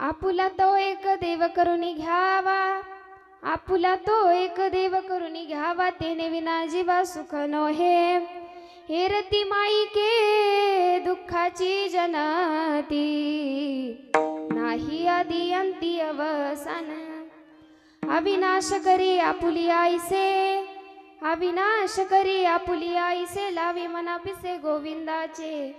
आपुला तो एक देव करुणी घ्यावा, आपुला तो एक देव करुणी घ्यावा, तेने विना जीवा सुख नोहे। हेरती माई के दुःखाची जनती, नाही आदि अंती अवसान। अविनाश करी आपुली आईसे, अविनाश करी आपुली आईसे, लावी मना पिसे गोविंदाचे।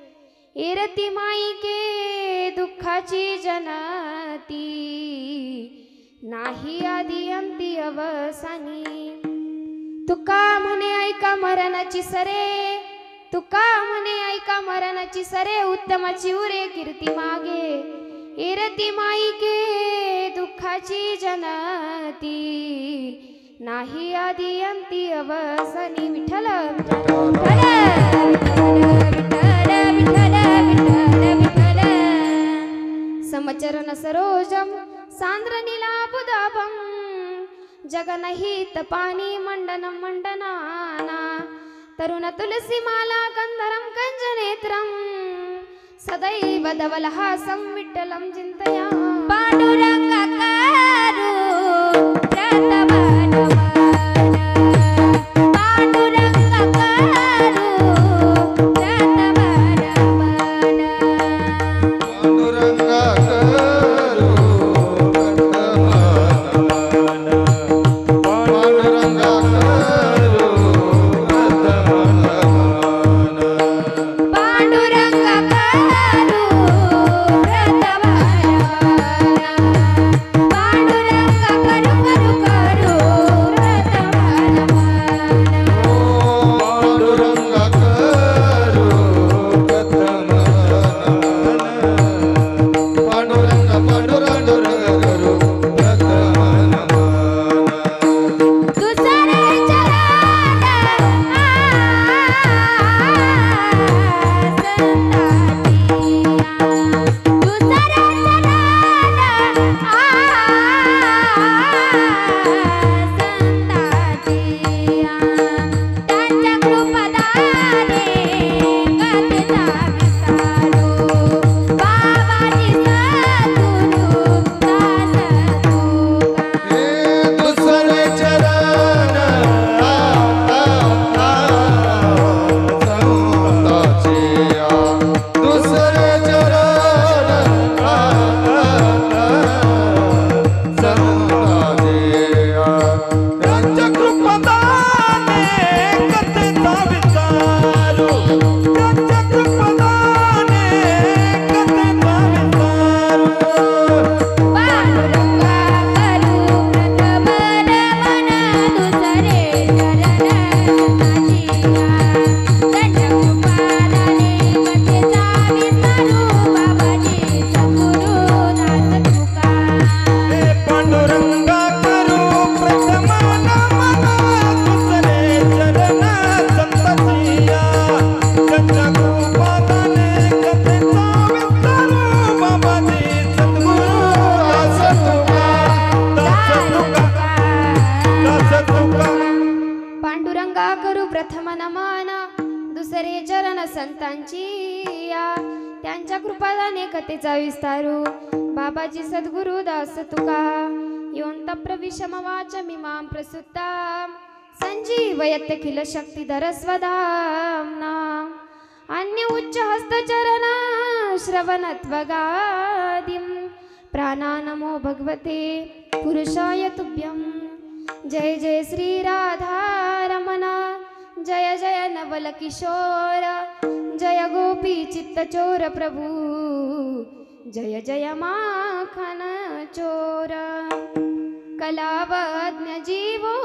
हेरती माई के दुःखाची जनती, नाही आदि अंती अवसानी। तुका म्हणे ऐका मरणाची सरे, तुका म्हणे ऐका मरणाची सरे, उत्तमाची उरे कीर्ती मागे। हेरती माई के दुःखाची जनती, नाही आदि अंती अवसानी। विठ्ठल समचरण सरोजम सांद्र नीलाबुदाभं, जगनहित पाणी मंडनं मंडनाना। तरुण तुलसी माला कंदरं कंजनेत्रं, सदैव धवलहासं विठ्ठलं चिन्तयामि। पांडुरंगाकारो प्रतमनमन, पांडुरंगाकारो प्रतमनमन, पांडुरंगाकारो प्रतमनमन, पांडुरंगाकारो प्रतमनमन, पांडुरंगाकारो प्रथम नमन, दुसरे चरण संतांची या, त्यांच्या कृपादाने कथेचा विस्तारू। बाबाजी सद्गुरु दास तुका, योंत प्रविशम वाच मिमां प्रसुत्ता, संजीवयत खिल शक्तिधर स्वधाम्ना। अन्य उच्च हस्तचरणा श्रवणत्वगादिं, प्राणानमो भगवते पुरुषाय तुभ्यं। जय जय श्री राधा रमण, जय जय नवल किशोर, जय गोपी चित्तचोर प्रभु, जय जय माखन चोर। कलावज्ञ जीवो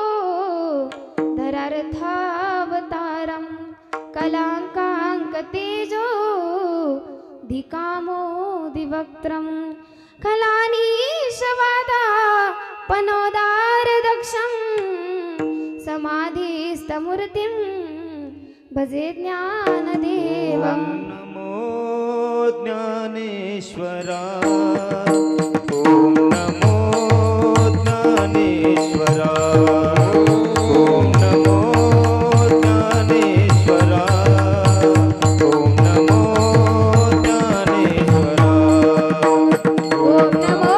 धरार्थावतारं, कलांकांक तेजो धिकामो दिवक्त्रं। कलानीशवादा पनोदार दक्षं, समाधिस्थमूर्तिं भजे ज्ञानदेवं। नमो ज्ञानेश्वरा, ओम नमो ज्ञानेश्वरा, ओम नमो ज्ञानेश्वरा, ओम नमो ज्ञानेश्वरा, ओम नमो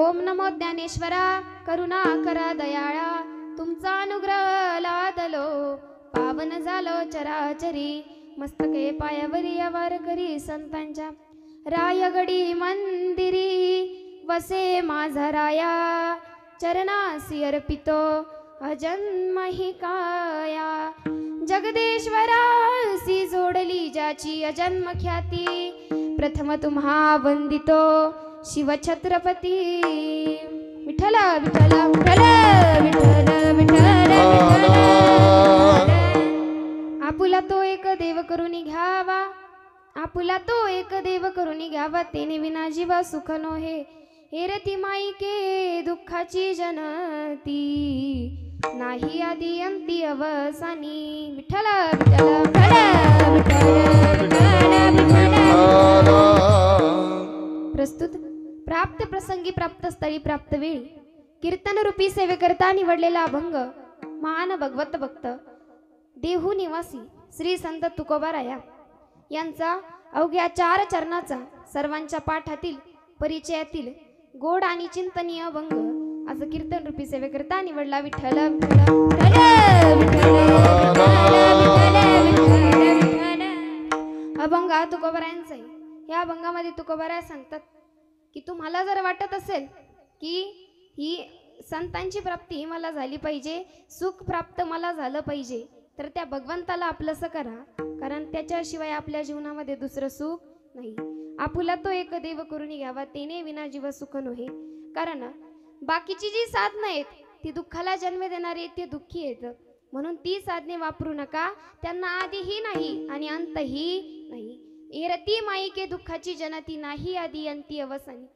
ओम नमो ज्ञानेश्वरा करुणा करा दयाळा तुमचा अनुग्रह लादलो पावन झालो चराचरी मस्तके पायावरी वार करी संतांच्या रायगडी मंदिरी वसे माझा राया चरणासी अर्पितो अजन्म ही काया जगदेश्वरासी जोडली ज्याची अजन्म ख्याती प्रथम तुम्हा वंदितो शिवछत्रपती विठ्ठल विठ्ठल विठ्ठल विठ्ठल विठ्ठल आपुला तो एक देव करून घ्यावा आपुला तो एक देव करून घ्यावा तेने विना जीवा सुख नोहे हेरती माईके दुःखाची जनती नाही आदी अंती अवसानी विठ्ठल विठ्ठल विठ्ठल विठ्ठल विठ्ठल विठ्ठल प्रस्तुत प्राप्त प्रसंगी प्राप्त स्थळी प्राप्त वेळी कीर्तन रूपी सेवेकरता निवडलेला अभंग महान भगवत भक्त देहू निवासी श्री संत तुकोबाराया यांचा अवघ्या 4 चरणाचा सर्वांच्या पाठातील परिचयातील गोड आणि चिंतनीय अभंग आज कीर्तन रूपी सेवेकरता निवडला विठ्ठल विठ्ठल अभंग हा तुकोबारायांचा आहे. या अभंगामध्ये तुकोबाराय सांगतात की तुम्हाला जर वाटत असेल की ही संतांची प्राप्ती मला झाली पाहिजे सुख प्राप्त मला झालं पाहिजे तर त्या भगवंताला आपलंसं करा कारण त्याच्याशिवाय आपल्या जीवनामध्ये दुसरं सुख नाही. आपुला तो एक देव करून घ्यावा तेने विना जीव सुख नोहे. कारण बाकीची जी साधनं आहेत ती दुःखाला जन्म देणारी आहेत ते दुःखी आहेत म्हणून ती साधने वापरू नका त्यांना आदिही नाही आणि अंतही नाही. एरती माईके दुःखाची जनती नाही आदी अंती अवसानी.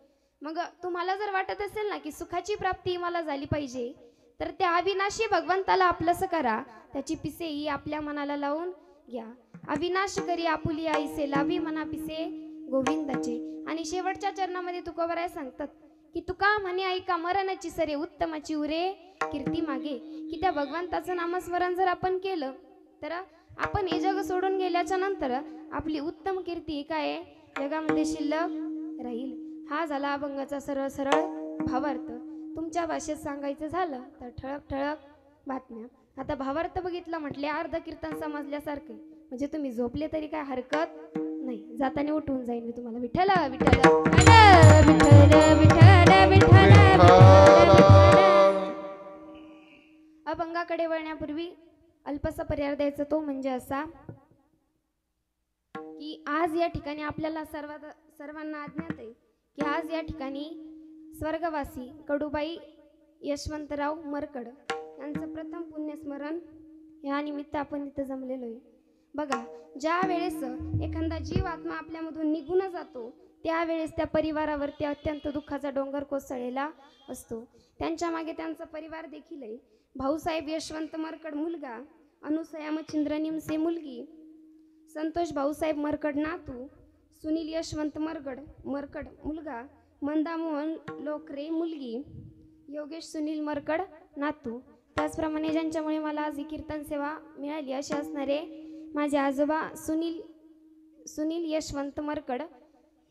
मग तुम्हाला जर वाटत असेल ना की सुखाची प्राप्ती मला झाली पाहिजे तर त्या अविनाशी भगवंताला आपलंसं करा त्याची पिसे ही आपल्या मनाला लावून घ्या. अविनाश करी आपुली आईसे लावी मना पिसे गोविंदाचे. आणि शेवटच्या चरणामध्ये तुकोबाराय सांगतात की तुका म्हणे ऐका मरणाची सरे उत्तमाची उरे कीर्ती मागे. की त्या भगवंताचं नामस्मरण जर आपण केलं तर आपण हे जग सोडून गेल्याच्या नंतर आपली उत्तम कीर्ती काय जगामध्ये शिल्लक राहील. हा झाला अभंगाचा सरळ सरळ भावार्थ. तुमच्या भाषेत सांगायचं झालं तर ठळक ठळक बातम्या. आता भावार्थ बघितला म्हटले अर्ध कीर्तन समजल्यासारखे म्हणजे तुम्ही झोपले तरी काय हरकत नाही. जाताना उठून जाईन मी तुम्हाला विठ्ठल विठ्ठल विठ्ठल विठ्ठल विठ्ठल. अभंगाकडे वळण्यापूर्वी अल्पसा पर्याय द्यायचा तो म्हणजे असा की आज या ठिकाणी आपल्याला सर्वांना अज्ञात आहे की आज या ठिकाणी स्वर्गवासी कडूबाई यशवंतराव मरकड यांचं प्रथम पुण्यस्मरण या निमित्त आपण इथं जमलेलो आहे. बघा ज्या वेळेस एखादा जीव आत्मा आपल्यामधून निघून जातो त्यावेळेस त्या परिवारावरती अत्यंत दुःखाचा डोंगर कोसळलेला असतो. त्यांच्या मागे त्यांचा परिवार देखील आहे. भाऊसाहेब यशवंत मरकड मुलगा, अनुसया मच्छिंद्र निमसे मुलगी, संतोष भाऊसाहेब मरकड नातू, सुनील यशवंत मरकड मुलगा, मंदामोहन लोकरे मुलगी, योगेश सुनील मरकड नातू. त्याचप्रमाणे ज्यांच्यामुळे मला आज ही कीर्तन सेवा मिळाली असे असणारे माझे आजोबा सुनील यशवंत मरकड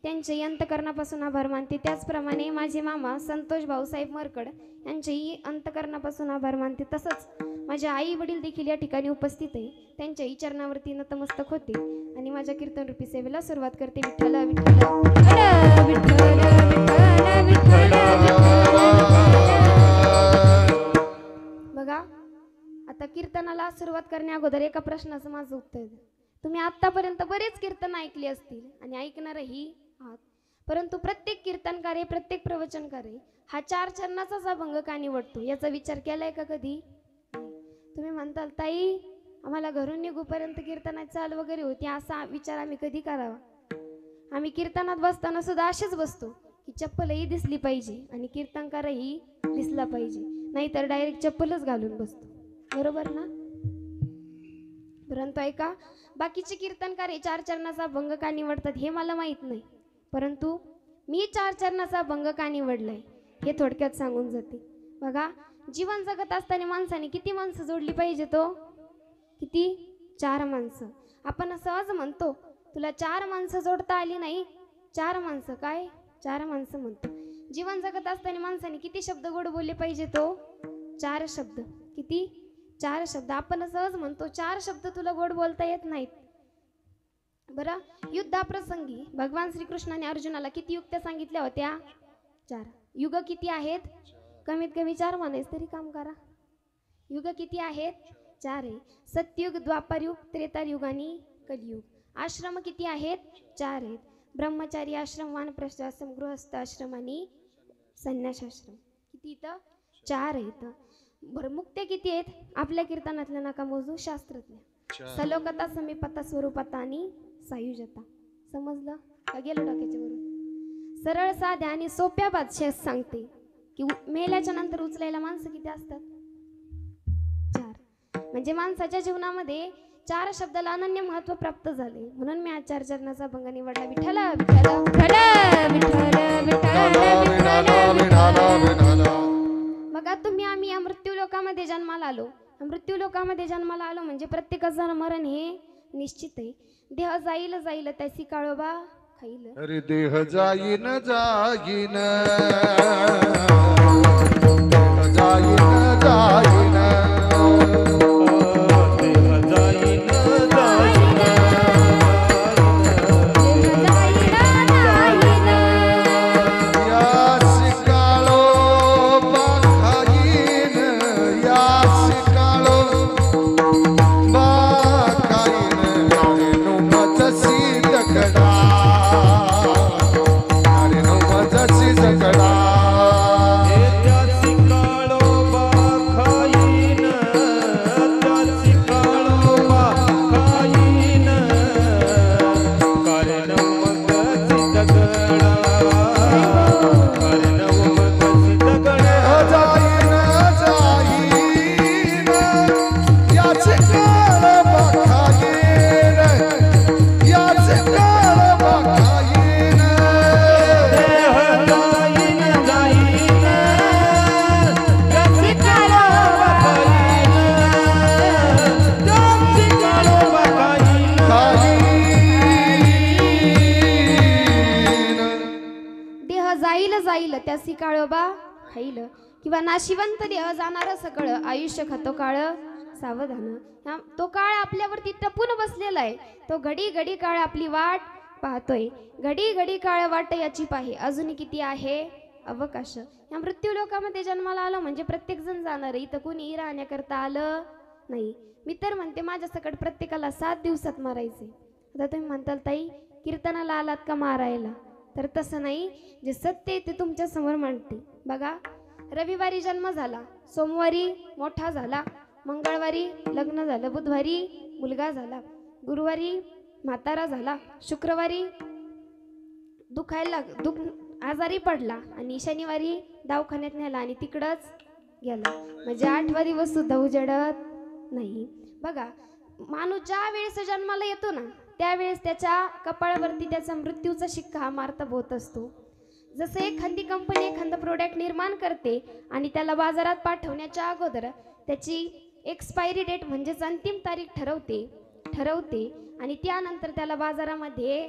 त्यांचे अंतकरणापासून आभार मानते. त्याचप्रमाणे माझे मामा संतोष भाऊसाहेब मरकड यांचेही अंतकरणापासून आभार मानते. तसंच माझे आई वडील देखील या ठिकाणी उपस्थित आहे. त्यांच्याही चरणावरती नतमस्तक होते आणि माझ्या कीर्तन रूपी सेवेला सुरुवात करते. विठ्ठल विठ्ठल विठ्ठल विठ्ठल विठ्ठल. बघा आता कीर्तनाला सुरुवात करण्या अगोदर एका प्रश्नाचं माझं उत्तर द्या. तुम्ही आतापर्यंत बरेच कीर्तन ऐकली असतील आणि ऐकणारही आहात परंतु प्रत्येक कीर्तनकार प्रत्येक प्रवचनकार हा 4 चरणाचाच अभंग का निवडतो याचा विचार केलाय का कधी? तुम्ही म्हणताल ताई आम्हाला घरून निघूपर्यंत कीर्तनाची चाल वगैरे होती असा विचार आम्ही कधी करावा? आम्ही कीर्तनात बसताना सुद्धा असेच बसतो की चप्पलही दिसली पाहिजे आणि कीर्तनकारही दिसला पाहिजे नाहीतर डायरेक्ट चप्पलच घालून बसतो. बरोबर ना? परंतु ऐका बाकीचे कीर्तनकार 4 चरणाचा अभंग का निवडतात हे मला माहीत नाही परंतु मी 4 चरणाचा अभंग का निवडलाय हे थोडक्यात सांगून जाते. बघा जीवन जगत असताना माणसाने किती माणसं जोडली पाहिजे तो किती 4 माणसं. आपण सहज म्हणतो तुला 4 माणसं जोडता आली नाही 4 माणसं काय 4 माणसं म्हणतो. जीवन जगत असताना माणसाने किती शब्द गोड बोलले पाहिजे? तो 4 शब्द. किती? 4 शब्द. आपण सहज म्हणतो 4 शब्द तुला गोड बोलता येत नाहीत. बरं, युद्धाप्रसंगी भगवान श्रीकृष्णाने अर्जुनाला किती युक्त्या सांगितल्या होत्या? 4. युग किती आहेत? कमीत कमी 4 म्हणायचं तरी काम करा. युग किती आहेत? 4 आहे. सत्ययुग, द्वापारयुग, त्रेतायुग आणि कलियुग. आश्रम किती आहेत? 4 आहेत. ब्रह्मचारी आश्रम, वानप्रस्थ आश्रम, गृहस्थ आश्रम आणि संन्यासाश्रम. किती इथं? 4 आहेत. बरं, मुक्त्या किती आहेत? आपल्या कीर्तनातल्या नका मोजू, शास्त्रज्ञ. सलोकता, समीपता, स्वरूपता आणि सायुजता. समजलं का? गेलो डोक्याच्या वरून. सरळ, साध्या आणि सोप्या भाषेत सांगते की मेल्याच्या नंतर उचलायला माणसं किती असतात? 4. म्हणजे माणसाच्या जीवनामध्ये 4 शब्दाला अनन्य महत्व प्राप्त झाले. म्हणून मी आज 4 चरणाचा भंग निवडला. विठ्ठल विठ्ठल विठ्ठल विठ्ठल. बघा तुम्ही, आम्ही या मृत्यू लोकामध्ये जन्माला आलो. मृत्यू लोकामध्ये जन्माला आलो म्हणजे प्रत्येकाचं मरण हे निश्चित आहे. देह जाईल जाईल त्याची काळोबा खाईल. अरे देह जाईन जाईन, देह जाईन जाईन, देह जाईन जाईन, यास काळोबा खाईन, यास काळोबा खाईन. अरे नो मजसी दगडा, अरे नो मजसी दगडा. जाईल त्यासी काळोबा खाईल. किंवा नाशिवंत देह जाणार सकळ, आयुष्य खातो काळ सावधान. तो काळ आपल्यावरती टपून बसलेला आहे. तो घडी घडी काळ आपली वाट पाहतोय. घडी घडी काळ वाट याची पाहे, अजून किती आहे अवकाश. या मृत्यू लोकामध्ये जन्माला आलं म्हणजे प्रत्येक जण जाणार आहे. इथं कोणी राहण्याकरता आलं नाही. मी तर म्हणते माझ्या सकट प्रत्येकाला 7 दिवसात मारायचे. आता तुम्ही म्हणताल ताई कीर्तनाला आलात का मारायला? तर तसं नाही, जे सत्य आहे ते तुमच्या समोर मांडते. बघा, रविवारी जन्म झाला, सोमवारी मोठा झाला, मंगळवारी लग्न झालं, बुधवारी मुलगा झाला, गुरुवारी म्हातारा झाला, शुक्रवारी आजारी पडला आणि शनिवारी दवाखान्यात नेला आणि तिकडंच गेला. म्हणजे 8वा दिवस सुद्धा उजेडत नाही. बघा, माणूस ज्या वेळेस जन्माला येतो ना त्यावेळेस त्याच्या कपाळावरती त्याचा मृत्यूचा शिक्का हा मार्तब होत असतो. जसं एखादी कंपनी एखादं प्रोडक्ट निर्माण करते आणि त्याला बाजारात पाठवण्याच्या अगोदर त्याची एक्सपायरी डेट म्हणजेच अंतिम तारीख ठरवते आणि त्यानंतर त्याला बाजारामध्ये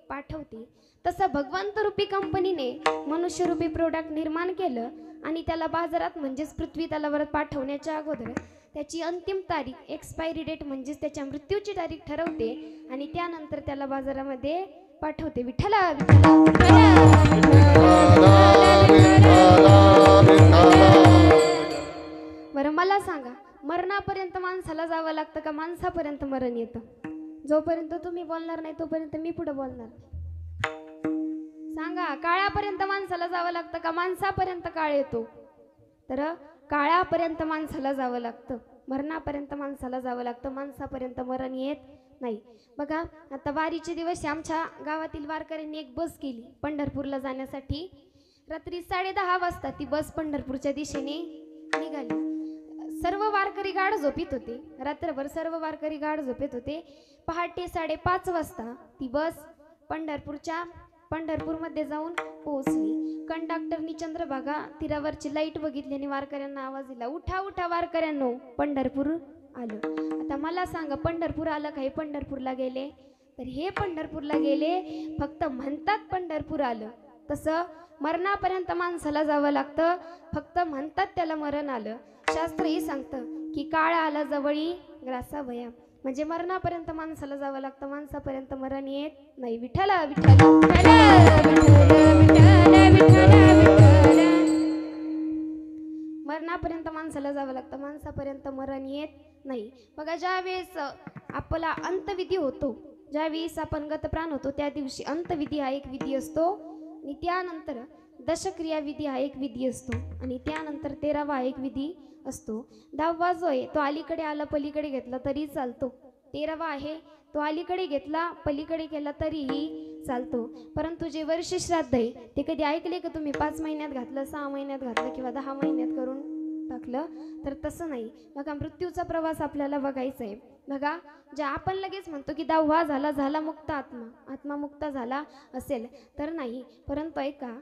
पाठवते. तसं भगवंत रूपी कंपनीने मनुष्यरूपी प्रोडक्ट निर्माण केलं आणि त्याला बाजारात म्हणजेच पृथ्वी तलावरात पाठवण्याच्या अगोदर त्याची अंतिम तारीख एक्सपायरी डेट म्हणजेच त्याच्या मृत्यूची तारीख ठरवते आणि त्यानंतर त्याला बाजारामध्ये पाठवते. विठ्ठल बरं, मला सांगा, मरणापर्यंत माणसाला जावं लागतं का माणसापर्यंत मरण येतं? जोपर्यंत तुम्ही बोलणार नाही तोपर्यंत मी पुढे बोलणार. सांगा, काळापर्यंत माणसाला जावं लागतं का माणसापर्यंत काळ येतो? तर काळापर्यंत माणसाला जावं लागतं, मरणापर्यंत माणसाला जावं लागतं, माणसापर्यंत मरण येत नाही. बघा, आता वारीचे दिवस आमच्या गावातील वारकऱ्यांनी एक बस केली पंढरपूरला जाण्यासाठी. रात्री 10:30 वाजता ती बस पंढरपूरच्या दिशेने निघाली. सर्व वारकरी गाढ झोपीत होते. रात्रभर सर्व वारकरी गाढ झोपीत होते. पहाटे 5:30 वाजता ती बस पंढरपूरमध्ये जाऊन पोहोचली. कंडक्टरनी चंद्रभागा तीरावरची लाईट बघितली आणि वारकऱ्यांना आवाज दिला, उठा उठा वारकऱ्यांनो, पंढरपूर आलं. आता मला सांगा, पंढरपूर आलं का? हे पंढरपूरला गेले? तर हे पंढरपूरला गेले फक्त म्हणतात पंढरपूर आलं, तसं मरणापर्यंत माणसाला जावं लागतं. फक्त म्हणतात त्याला मरण आलं, शास्त्रही सांगतं की काळ आला जवळी ग्रासा भया, म्हणजे मरणापर्यंत माणसाला जावं लागतं, माणसापर्यंत मरण येत नाही. विठ्ठला विठ्ठला मरणापर्यंत माणसाला जावं लागतं, माणसापर्यंत मरण येत नाही. बघा, ज्या वेळेस आपला अंतविधी होतो, ज्या वेळेस आपण गतप्राण होतो, त्या दिवशी अंतविधी हा एक विधी असतो आणि त्यानंतर दशक्रिया विधी हा एक विधी असतो आणि त्यानंतर 13वा एक विधी असतो. 10वा जो आहे तो अलीकडे आला पलीकडे घेतला तरी चालतो. 13वा आहे तो अलीकडे घेतला पलीकडे केला तरीही चालतो. परंतु जे वर्ष श्राद्ध आहे ते कधी ऐकले का तुम्ही? 5 महिन्यात घातलं, 6 महिन्यात घातलं किंवा 10 महिन्यात करून टाकलं? तर तसं नाही. बघा, मृत्यूचा प्रवास आपल्याला बघायचा आहे. बघा, जे आपण लगेच म्हणतो की 10वा झाला मुक्त आत्मा मुक्त झाला असेल, तर नाही. परंतु ऐका,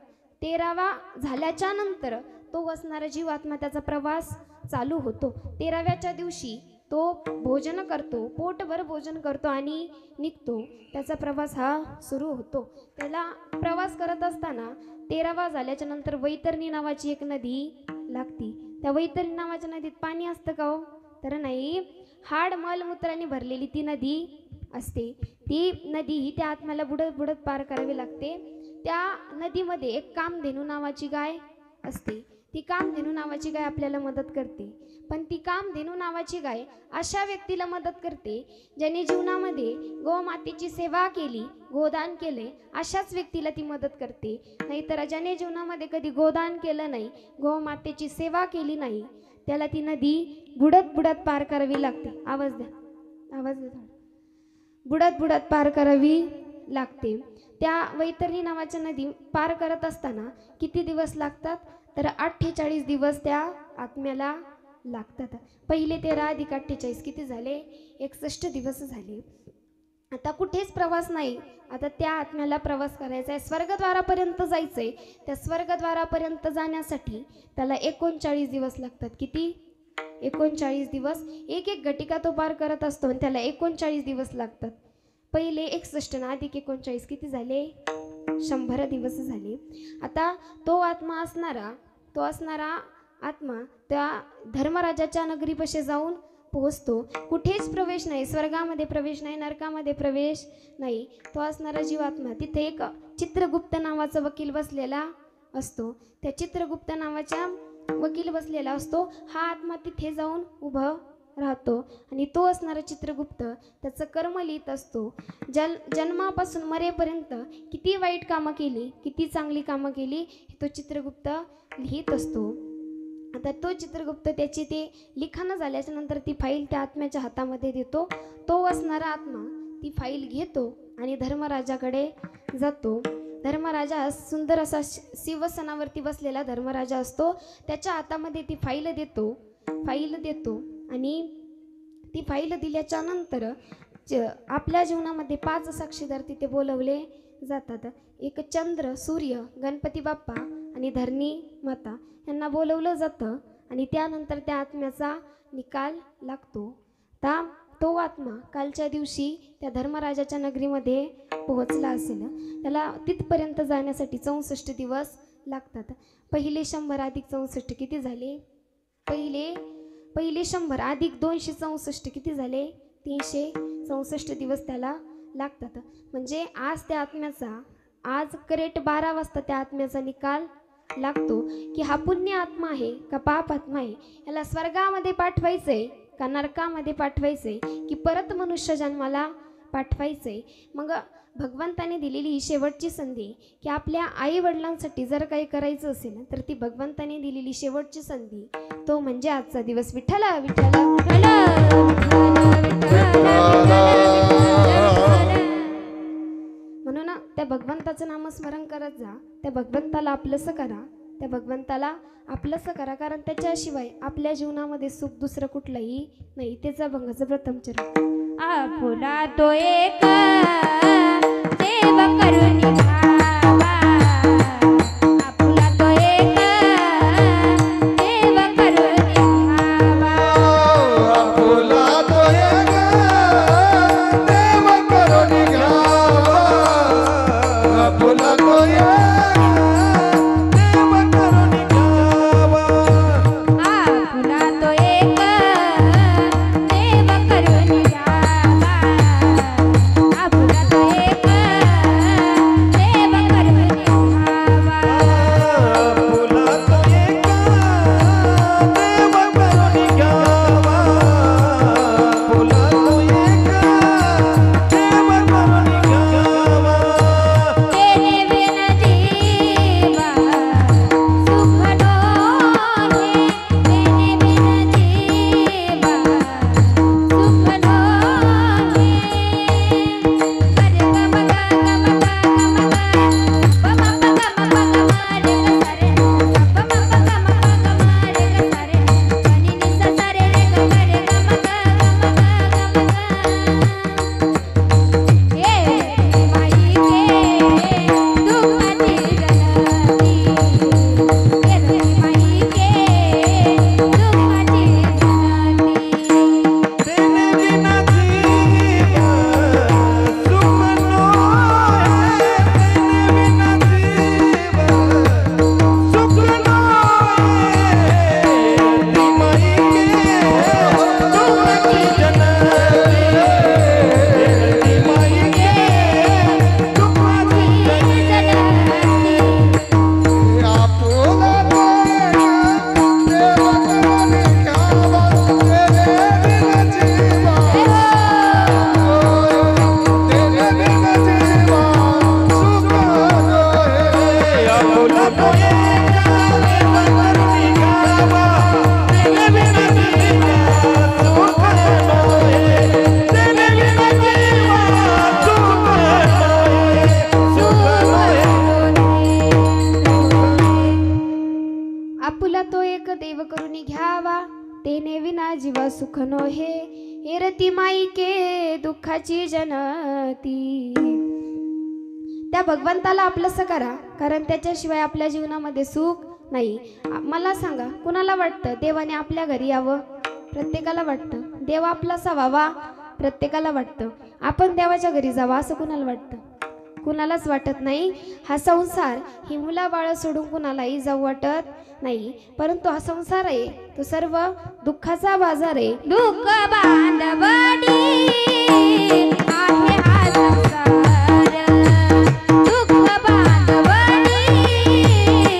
13वा झाल्याच्या नंतर तो असणारा जीवात्मा त्याचा प्रवास चालू होतो. 13व्याच्या दिवशी तो भोजन करतो, पोटभर भोजन करतो आणि निघतो. त्याचा प्रवास हा सुरू होतो. त्याला प्रवास करत असताना 13वा झाल्याच्या नंतर वैतरणी नावाची एक नदी लागती. त्या वैतरणी नावाच्या नदीत पाणी असतं का हो? तर नाही. हाड मलमूत्राने भरलेली ती नदी असते. ती नदी ही त्या आत्म्याला बुडत बुडत पार करावी लागते. त्या नदीमध्ये एक कामधेनू नावाची गाय असते. ती कामधेनू नावाची गाय आपल्याला मदत करते. पण ती कामधेनू नावाची गाय अशा व्यक्तीला मदत करते ज्याने जीवनामध्ये गोमातेची सेवा केली, गोदान केले, अशाच व्यक्तीला ती मदत करते. नाहीतर ज्याने जीवनामध्ये कधी गोदान केलं नाही, गोमातेची सेवा केली नाही, त्याला ती नदी बुडत बुडत पार करावी लागते. आवाज द्या. बुडत बुडत पार करावी लागते. त्या वैतरणी नावाच्या नदी पार करत असताना किती दिवस लागतात? तर 48 दिवस त्या आत्म्याला लागतात. पहिले 13 अधिक 48 किती झाले? 61 दिवस झाले. आता कुठेच प्रवास नाही. आता त्या आत्म्याला प्रवास करायचा आहे, स्वर्गद्वारापर्यंत जायचं आहे. त्या स्वर्गद्वारापर्यंत जाण्यासाठी त्याला 39 दिवस लागतात. किती? 39 दिवस. एक एक घटिका तो पार करत असतो आणि त्याला 39 दिवस लागतात. पहिले 61 अधिक 39 किती झाले? 100 दिवस झाले. आता तो असणारा आत्मा त्या धर्मराजाच्या नगरीपाशी जाऊन पोहोचतो. कुठेच प्रवेश नाही, स्वर्गामध्ये प्रवेश नाही, नरकामध्ये प्रवेश नाही. तो असणारा जीवात्मा तिथे एक चित्रगुप्त नावाचा वकील बसलेला असतो. त्या चित्रगुप्त नावाच्या वकील बसलेला असतो. हा आत्मा तिथे जाऊन उभं राहतो आणि तो असणारा चित्रगुप्त त्याचं कर्म लिहित असतो. जन्मापासून मरेपर्यंत किती वाईट कामं केली, किती चांगली कामं केली, तो चित्रगुप्त लिहित असतो. आता तो चित्रगुप्त त्याची ते लिखाण झाल्याच्या नंतर ती फाईल त्या आत्म्याच्या हातामध्ये देतो. तो असणारा आत्मा ती फाईल घेतो आणि धर्मराजाकडे जातो. धर्मराजा सुंदर असा सिंहासनावरती बसलेला धर्मराजा असतो. त्याच्या हातामध्ये ती फाईल देतो आणि ती फाईल दिल्याच्या नंतर आपल्या जीवनामध्ये 5 साक्षीदार तिथे बोलवले जातात. एक चंद्र, सूर्य, गणपती बाप्पा आणि धरणी माता यांना बोलवलं जातं आणि त्यानंतर त्या आत्म्याचा निकाल लागतो. तो आत्मा कालच्या दिवशी त्या धर्मराजाच्या नगरीमध्ये पोहोचला असेल, त्याला तिथपर्यंत जाण्यासाठी 64 दिवस लागतात. पहिले 100 अधिक 64 किती झाले? पहिले 100 अधिक 264 किती झाले? 364 दिवस त्याला लागतात. म्हणजे आज करेक्ट 12 वाजता त्या आत्म्याचा निकाल लागतो की हा पुण्य आत्मा आहे का पाप आत्मा आहे, याला स्वर्गामध्ये पाठवायचंय का नरकामध्ये पाठवायचंय की परत मनुष्य जन्माला पाठवायचंय. मग भगवंताने दिलेली ही शेवटची संधी की आपल्या आई वडिलांसाठी जर काही करायचं असेल तर ती भगवंताने दिलेली शेवटची संधी, तो म्हणजे आजचा दिवस. विठ्ठला विठ्ठला म्हणून त्या भगवंताचं नामस्मरण करत जा. त्या भगवंताला आपलंसं करा, कारण त्याच्याशिवाय आपल्या जीवनामध्ये सुख दुसरं कुठलंही नाही. त्याचा भंगाचं प्रथम चरण. आपुला तो एक देव करुणी भावा, आपुला तो एक देव करुणी भावा, आपुला तो एक देव करुणी घ्यावा, आपुला तो एक आपुला तो एक देव करून घ्यावा, तेने विना जीवा सुख नो हे. हेरती माईके दुःखाची जनती. त्या भगवंताला आपलंसं करा, कारण त्याच्याशिवाय आपल्या जीवनामध्ये सुख नाही. मला सांगा, कुणाला वाटतं देवाने आपल्या घरी यावं? प्रत्येकाला वाटतं. देव आपलासा व्हावा प्रत्येकाला वाटतं. आपण देवाच्या घरी जावं असं कुणाला वाटतं? कुणालाच वाटत नाही. हा संसार, ही मुलाबाळं सोडून कुणालाही जाऊ वाटत नाही. परंतु हा संसार आहे तो सर्व दुःखाचा बाजार आहे. दुःख बांधवडी आहे हा संसार. दुःख बांधवडी आहे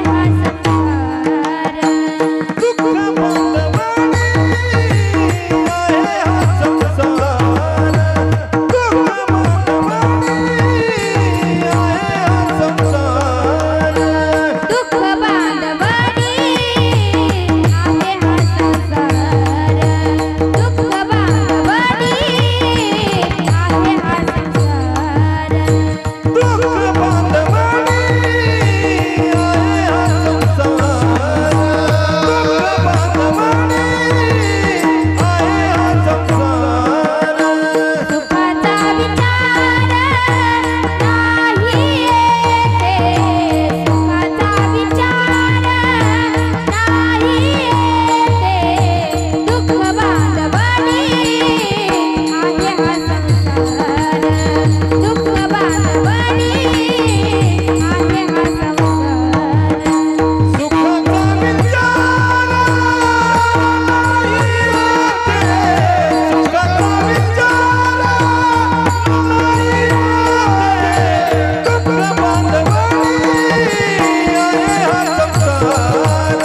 हा संसार. दुःख बांधवणी आहे हा संसार. दुःख बांधवणी आहे हा संसार. दुःख बांधवडी आहे हा संसार. दुःख बांधवडी आहे हा संसार. दुःख बांधवणी आहे हा संसार. दुःख बांधवणी आहे हा संसार. सुखाचा विचार नाही येते. सुखाचा विचार नाही येते. दुःख बांधवडी आहे हा संसार. दुःख बांधवडी आहे हा संसार. सुखाचा विचार नाही येते. सुखाचा विचार नाही येते. दुःख बांधवणी आहे हा संसार.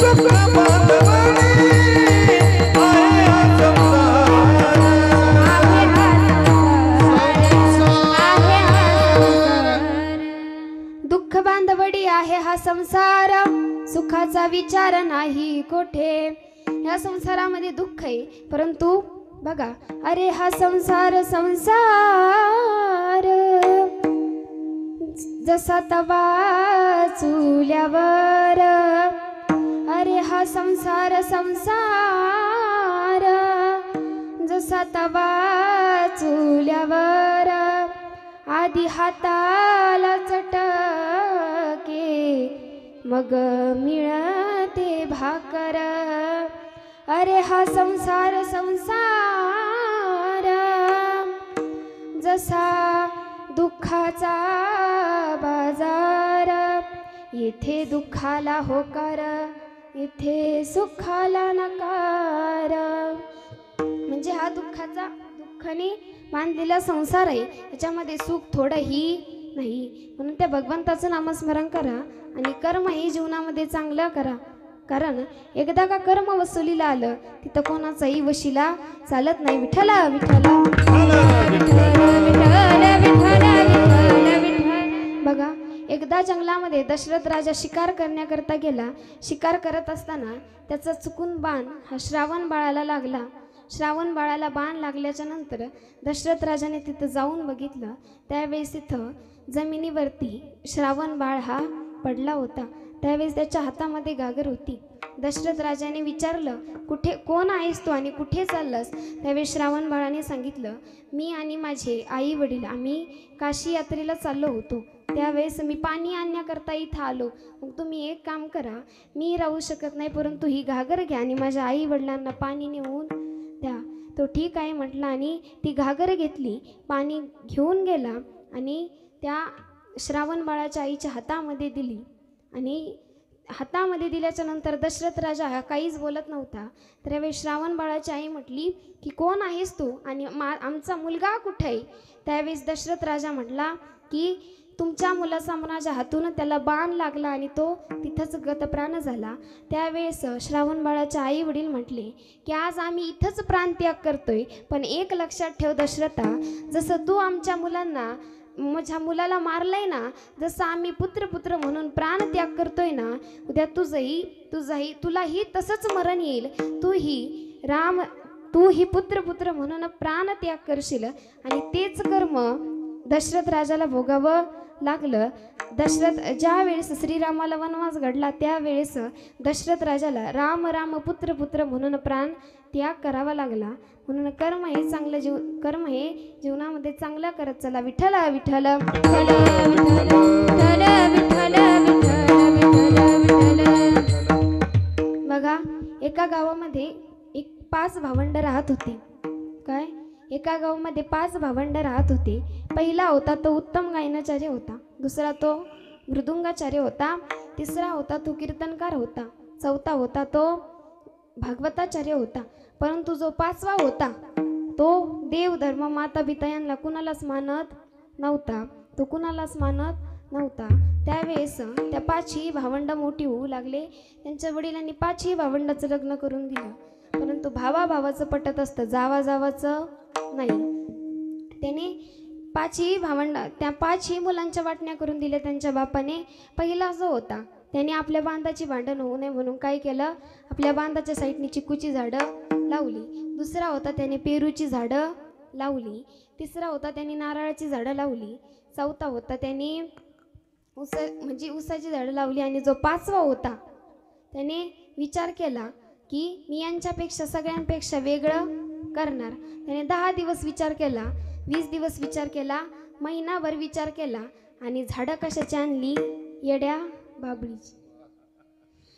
दुःख बांधवणी आहे हा संसार. आहे हा संसार. दुःख बांधवडी आहे हा संसार, सुखाचा विचार नाही कोठे. या संसारामध्ये दुःख आहे, परंतु बघा, अरे हा संसार संसार जसा तवा चुल्यावर. अरे हा संसार संसार जसा तवा चुल्यावर. आधी हाताला चटके मग मिळते भाकर. अरे हा संसार संसार जसा दुःखाचा बाजार. येथे दुःखाला होकार, येथे सुखाला नकार. म्हणजे हा दुःखाने बांधलेला संसार आहे, याच्यामध्ये सुख थोडंही नाही. म्हणून त्या भगवंताचं नामस्मरण करा आणि कर्म हे जीवनामध्ये चांगलं करा. कारण एकदा का कर्म वसुलीला आलं तिथं कोणाचाही वशिला चालत नाही. विठ्ठला विठ्ठला विठ्ठल विठ्ठल विठ्ठल. बघा, एकदा जंगलामध्ये दशरथ राजा शिकार करण्याकरता गेला. शिकार करत असताना त्याचा चुकून बाण हा श्रावण बाळाला लागला. श्रावण बाळाला बाण लागल्याच्या नंतर दशरथ राजाने तिथं जाऊन बघितलं. त्यावेळेस तिथं जमिनीवरती श्रावण बाळ हा पडला होता. त्यावेळेस त्याच्या हातामध्ये घागर होती. दशरथ राजाने विचारलं, कोण आहेस तू आणि कुठे चाललास? त्यावेळेस श्रावण बाळाने सांगितलं, मी आणि माझे आई वडील आम्ही काशी यात्रेला चाललो होतो. त्यावेळेस मी पाणी आणण्याकरता इथं आलो. मग तुम्ही एक काम करा, मी राहू शकत नाही, परंतु ही घागर घ्या आणि माझ्या आई वडिलांना पाणी नेऊन द्या. तो ठीक आहे म्हटला आणि ती घागर घेतली, पाणी घेऊन गेला आणि त्या श्रावण बाळाच्या आईच्या हातामध्ये दिली. आणि हातामध्ये दिल्याच्या नंतर दशरथ राजा हा काहीच बोलत नव्हता. त्यावेळेस श्रावण बाळाची आई म्हटली की कोण आहेस तू आणि आमचा मुलगा कुठे आहे? त्यावेळेस दशरथ राजा म्हटला की तुमच्या मुलाचा माझ्या हातून त्याला बाण लागला आणि तो तिथंच गतप्राण झाला. त्यावेळेस श्रावण बाळाच्या आई वडील म्हटले की आज आम्ही इथंच प्राणत्याग करतोय, पण एक लक्षात ठेव दशरथा, जसं तू आमच्या मुलांना माझ्या मुलाला मारलंय ना, जसं आम्ही पुत्र म्हणून प्राणत्याग करतोय ना, उद्या तुलाही तसंच मरण येईल. तूही पुत्र म्हणून प्राणत्याग करशील आणि तेच कर्म दशरथ राजाला भोगावं लागलं. ज्या वेळेस श्रीरामाला वनवास घडला त्यावेळेस दशरथ राजाला राम राम पुत्र पुत्र म्हणून प्राण त्याग करावा लागला. म्हणून कर्म हे जीवनामध्ये चांगलं करत चला. विठ्ठल विठ्ठल विठ्ठल विठ्ठल विठ्ठल विठ्ठल विठ्ठल. बघा, एका गावामध्ये 5 भावंड राहत होते. काय? एका गावामध्ये 5 भावंड राहत होते. पहिला होता तो उत्तम गायनाचार्य होता, दुसरा तो मृदुंगाचार्य होता, तिसरा होता तो कीर्तनकार होता, चौथा होता तो भागवताचार्य होता. परंतु जो 5वा होता तो देव धर्म माता पिता यांना कुणालाच मानत नव्हता. तो कुणालाच मानत नव्हता. त्यावेळेस त्या 5ही भावंड मोठी होऊ लागले. त्यांच्या वडिलांनी 5ही भावंडाचं लग्न करून दिलं. परंतु भावाभावाचं पटत असतं, जावाजावाचं नाही. त्याने 5ही त्या 5ही मुलांच्या वाटण्या करून दिल्या त्यांच्या बापाने. पहिला जो होता त्याने आपल्या बांधाची भांडण होऊ नये म्हणून काय केलं, आपल्या बांधाच्या साईडनी चिकूची झाडं लावली. दुसरा होता त्याने पेरूची झाडं लावली. तिसरा होता त्याने नारळाची झाडं लावली. चौथा होता त्याने ऊसाची झाडं लावली. आणि जो 5वा होता त्याने विचार केला की मी यांच्यापेक्षा सगळ्यांपेक्षा वेगळं करणार. त्याने 10 दिवस विचार केला, 20 दिवस विचार केला, महिनाभर विचार केला. आणि झाडं कशाची आणली? येड्या बाबळीची.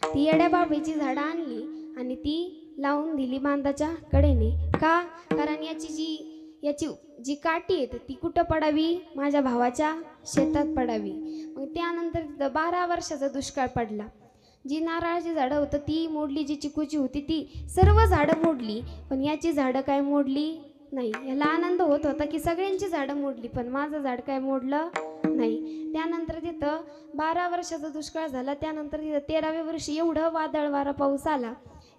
ती येड्या बाबळीची झाडं आणली आणि ती लावून दिली बांधाच्या कडेने. का? कारण याची जी काठी आहे ती कुठं पडावी? माझ्या भावाच्या शेतात पडावी. मग त्यानंतर तिथं 12 वर्षाचा दुष्काळ पडला. जी नारळाची झाडं होतं ती मोडली, जी चिकूची होती ती सर्व झाडं मोडली, पण याची झाडं काय मोडली नाही. याला आनंद होत होता की सगळ्यांची झाडं मोडली, पण माझं झाड काय मोडलं नाही. त्यानंतर तिथं 12 वर्षाचा दुष्काळ झाला. त्यानंतर तिथं 13व्या वर्षी एवढं वादळ वारा पाऊस आला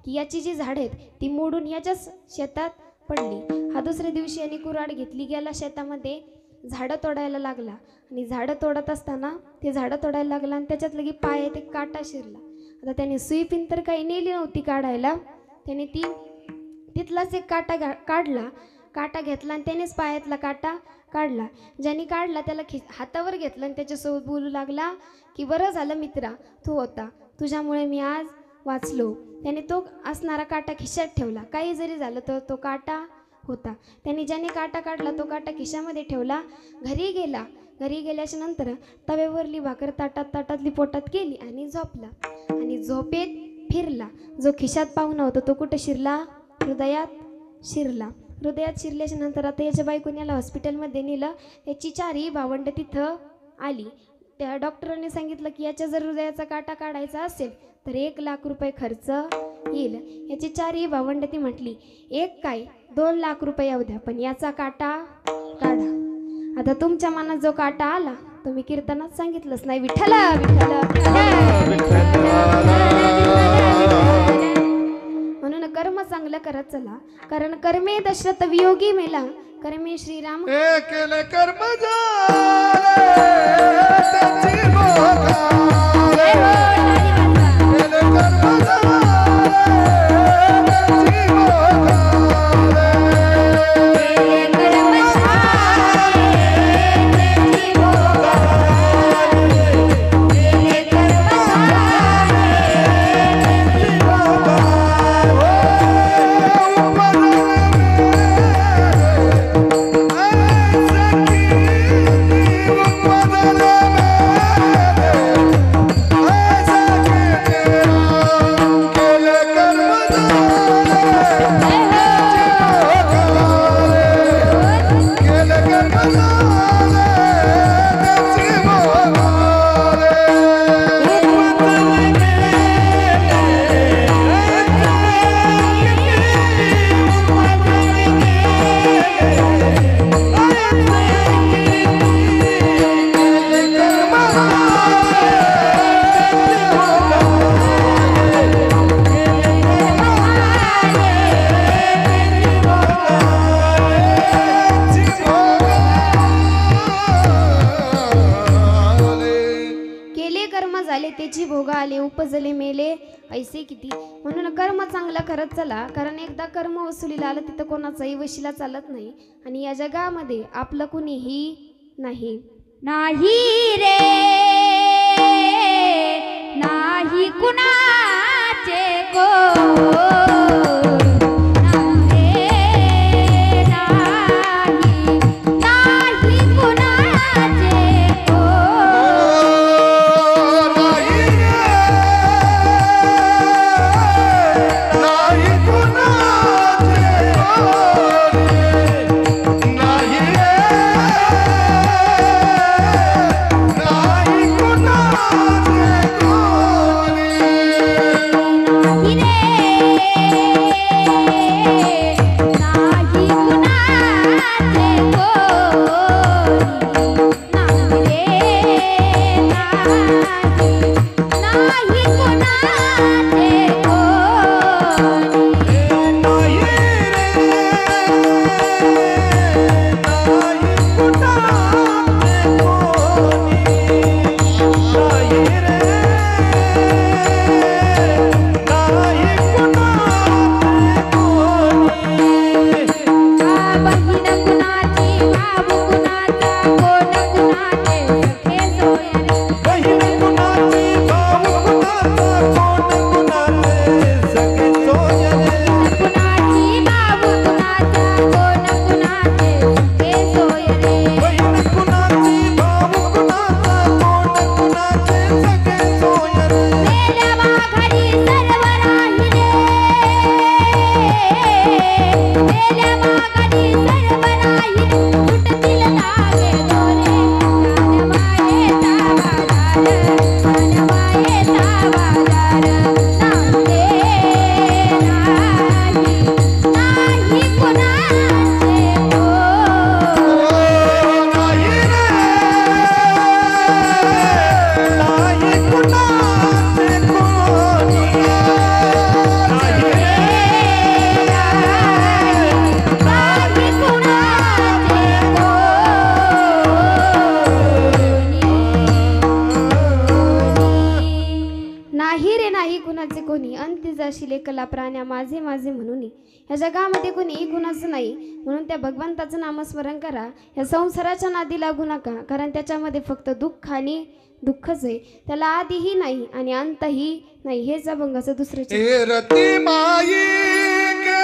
की याची जी झाडं आहेत ती मोडून याच्याच शेतात पडली. हा दुसऱ्या दिवशी यांनी कुऱ्हाड घेतली, गेला शेतामध्ये, झाडं तोडायला लागला. आणि झाडं तोडत असताना ते झाडं तोडायला लागला आणि त्याच्यात लगी पाय ते काटा शिरला. आता त्याने सुई पिन तर काही नेली नव्हती काढायला. त्याने तिथलाच एक काटा काढला, काटा घेतला आणि त्यानेच पायातला काटा काढला. ज्याने काढला त्याला हातावर घेतलं आणि त्याच्यासोबत बोलू लागला की बरं झालं मित्रा तू होता, तुझ्यामुळे मी आज वाचलो. त्याने तो असणारा काटा खिशात ठेवला. काही जरी झालं तर तो काटा होता. त्याने ज्याने काटा काढला तो काटा खिशामध्ये ठेवला. घरी गेला. घरी गेल्याच्या नंतर तव्यावरली भाकर ताटातली पोटात केली आणि झोपला. आणि झोपेत फिरला. जो खिशात पाहुणा होता तो कुठं शिरला? हृदयात शिरला. हृदयात शिरल्याच्या नंतर आता याच्या बायकोने याला हॉस्पिटलमध्ये नेलं. याची 4ही भावंड तिथं आली. त्या डॉक्टरांनी सांगितलं की याच्या जर हृदयाचा काटा काढायचा असेल तर 1 लाख रुपये खर्च येईल. याची 4ही भावंड ती म्हटली 1 काय 2 लाख रुपये येऊ द्या, पण याचा काटा काढा. आता तुमच्या मनात जो काटा आला तुम्ही कीर्तनात सांगितलंच नाही, विठ्ठल विठ्ठल. म्हणून कर्म चांगलं करत चला, कारण कर्मे दशरथ वियोगी मेला, कर्मे श्रीराम केले कर्म झाले त्याची भोगा. केले कर्म झाले त्याची भोगा. त्याची भोगा आले उपजले मेले ऐसे किती. म्हणून कर्म चांगलं करत चला, कारण एकदा कर्म वसुलीला आलं तिथं कोणाचाही वशिला चालत नाही. आणि या जगामध्ये आपलं कुणीही नाही नाही रे. नाही कुणाचे कोण नाही नाही कुणाचे कोण नाही कुणाचे कोणी नाही कुणाचे कोणी अंती जाशील एकला प्राण्या माझे माझे म्हणून ह्या जगामध्ये कोणी कुणाचं नाही. म्हणून त्या भगवंताचं नामस्मरण करा. ह्या संसाराच्या नादी लागू नका, कारण त्याच्यामध्ये फक्त दुःख आणि दुःखच आहे. त्याला आदिही नाही आणि अंतही नाही. हेच अभंगाचं दुसरं चित्र. रती माई के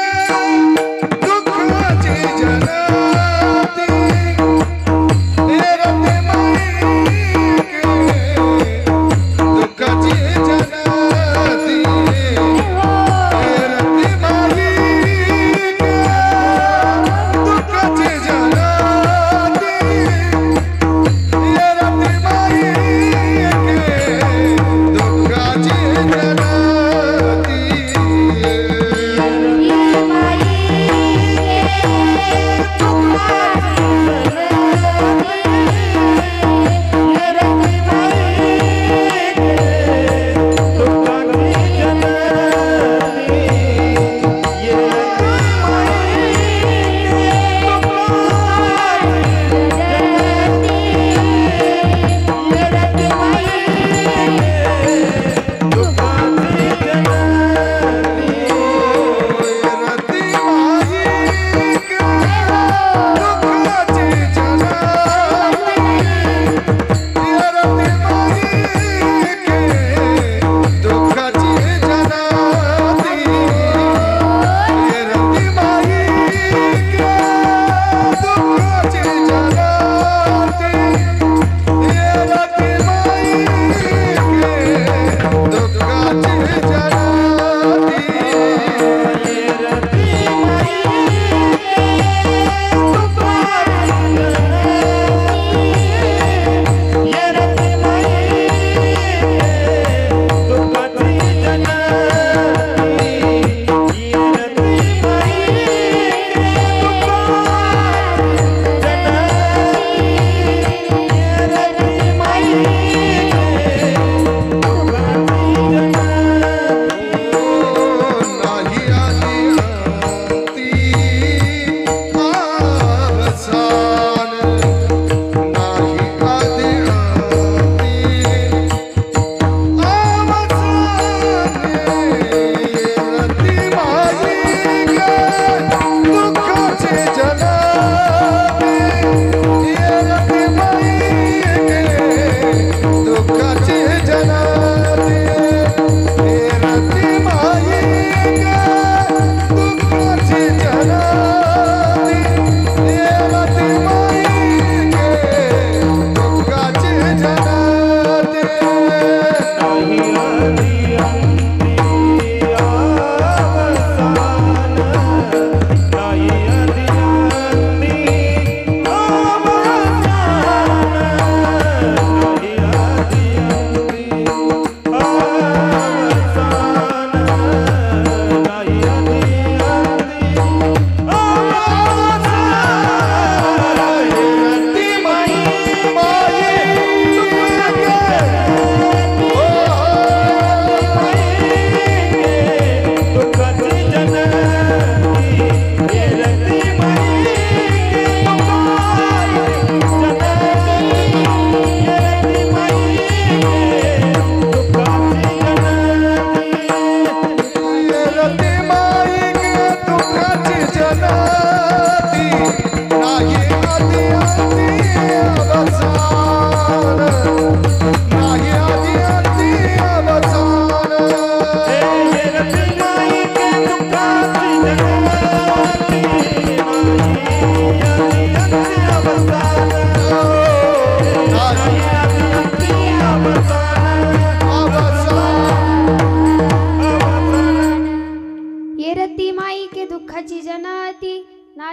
दुःखाची जनती रती माई के दुःखाची जनती रती माई के दुःखाची जनती रती माई के दुःखाची जनती माई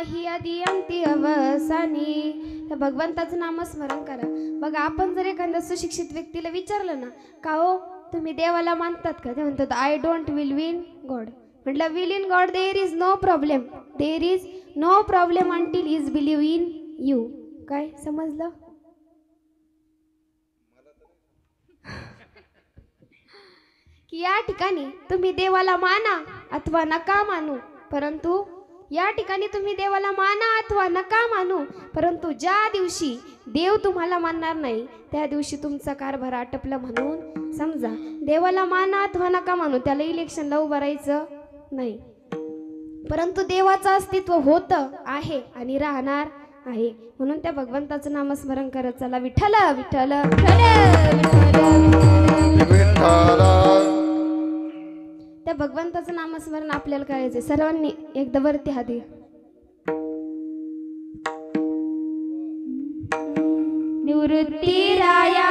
नाही आधी अंती अवसानी. त्या भगवंताचं नामस्मरण करा. बघा आपण जर एखाद्या सुशिक्षित व्यक्तीला विचारलं ना का हो तुम्ही देवाला मानतात का, ते म्हणतात I don't believe in God. म्हटलं will in God there is no problem, there is no problem until is believe in you. काय समजलं? की या ठिकाणी तुम्ही देवाला माना अथवा नका मानू, परंतु या ठिकाणी तुम्ही देवाला माना अथवा नका मानू, परंतु ज्या दिवशी देव तुम्हाला मानणार नाही त्या दिवशी तुमचा कारभार आटपला म्हणून समजा. देवाला माना अथवा नका मानू, त्याला इलेक्शनला उभं राहायचं नाही, परंतु देवाचं अस्तित्व होतं आहे आणि राहणार आहे. म्हणून त्या भगवंताचं नामस्मरण करत चला. विठ्ठल विठ्ठल त्या भगवंताचं नामस्मरण आपल्याला करायचंय. सर्वांनी एकदा वरती हात घ्या. निवृत्ती राया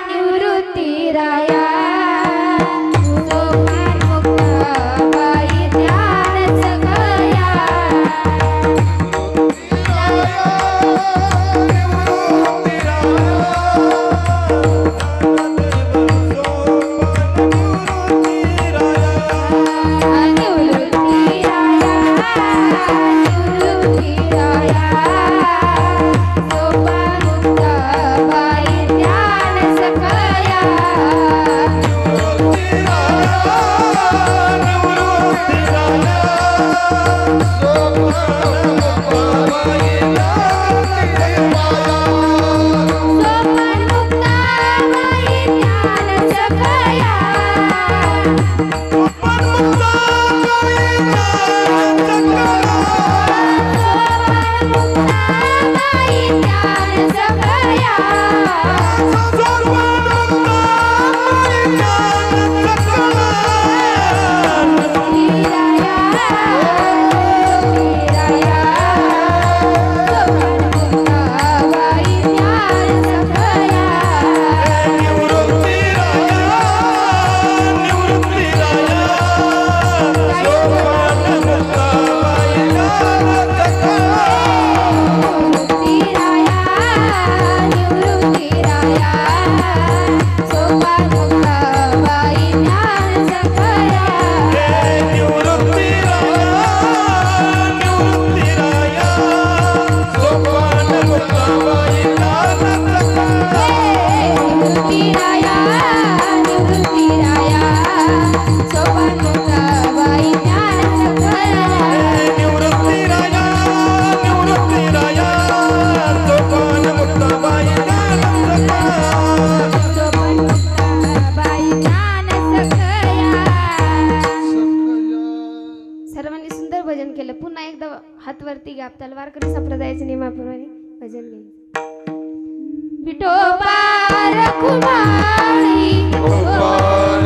निवृत्ती राया हात वरती घ्या. तलवारकरी संप्रदायाचे नियमाप्रमाणे भजन घ्यायचं. विठोबा रखुमाई विठोबा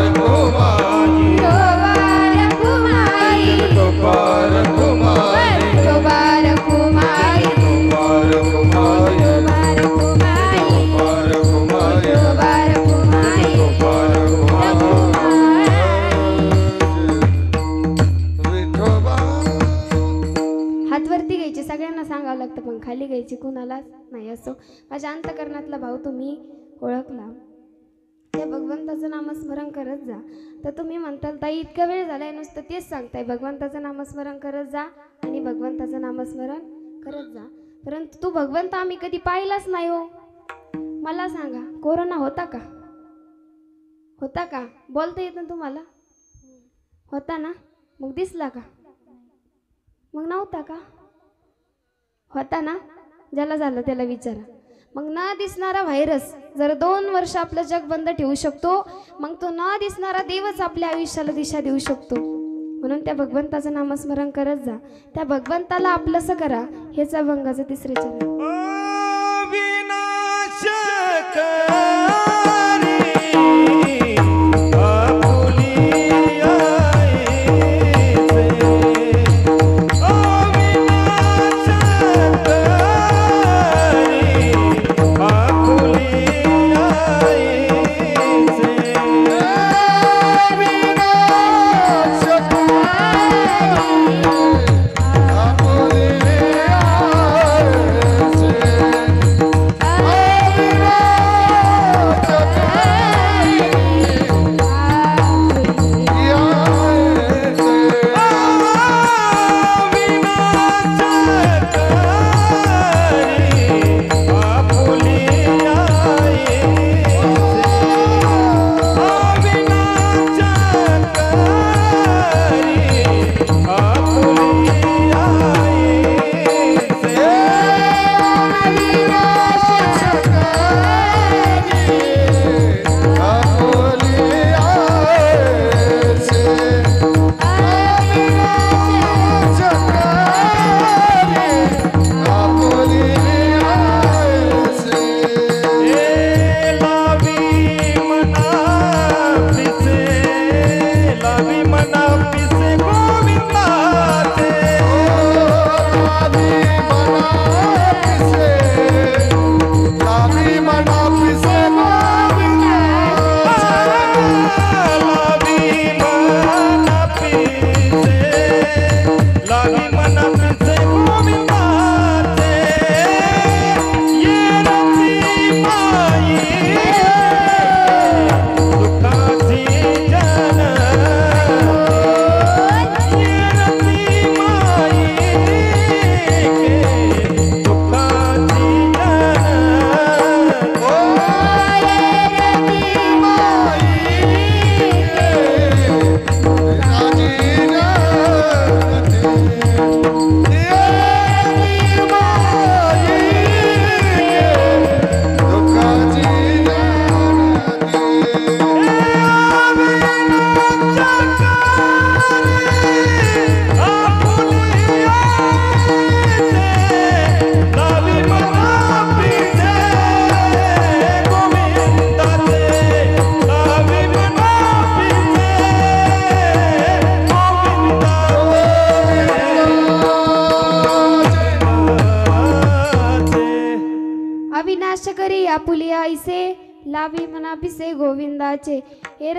रखुमाई विठोबा रखुमाई विठोबा रखुमाई हात वरती घ्यायचे. सगळ्यांना सांगावं लागतं पण खाली घ्यायची कुणालाच नाही. असो माझ्या अंतकरणातला भाव तुम्ही ओळखला. त्या भगवंताचं नामस्मरण करत जा. तर तुम्ही म्हणताल ताई इतका वेळ झालाय नुसतं तेच सांगताय भगवंताचं नामस्मरण करत जा आणि भगवंताचं नामस्मरण करत जा, परंतु तू भगवंत आम्ही कधी पाहिलाच नाही हो. मला सांगा कोरोना होता का? होता का? बोलता येत ना तुम्हाला? होता ना? मग दिसला का? मग नव्हता का? होता ना? ज्याला झालं त्याला विचारा. मग न दिसणारा व्हायरस जर 2 वर्ष आपलं जग बंद ठेवू शकतो, मग तो न दिसणारा देवच आपल्या आयुष्याला दिशा देऊ शकतो. म्हणून त्या भगवंताचं नामस्मरण करत जा. त्या भगवंताला आपलंसं करा. हेच अभंगाचं 3रे चरण. Apoli लावी मना पिसे गोविंदाचे हे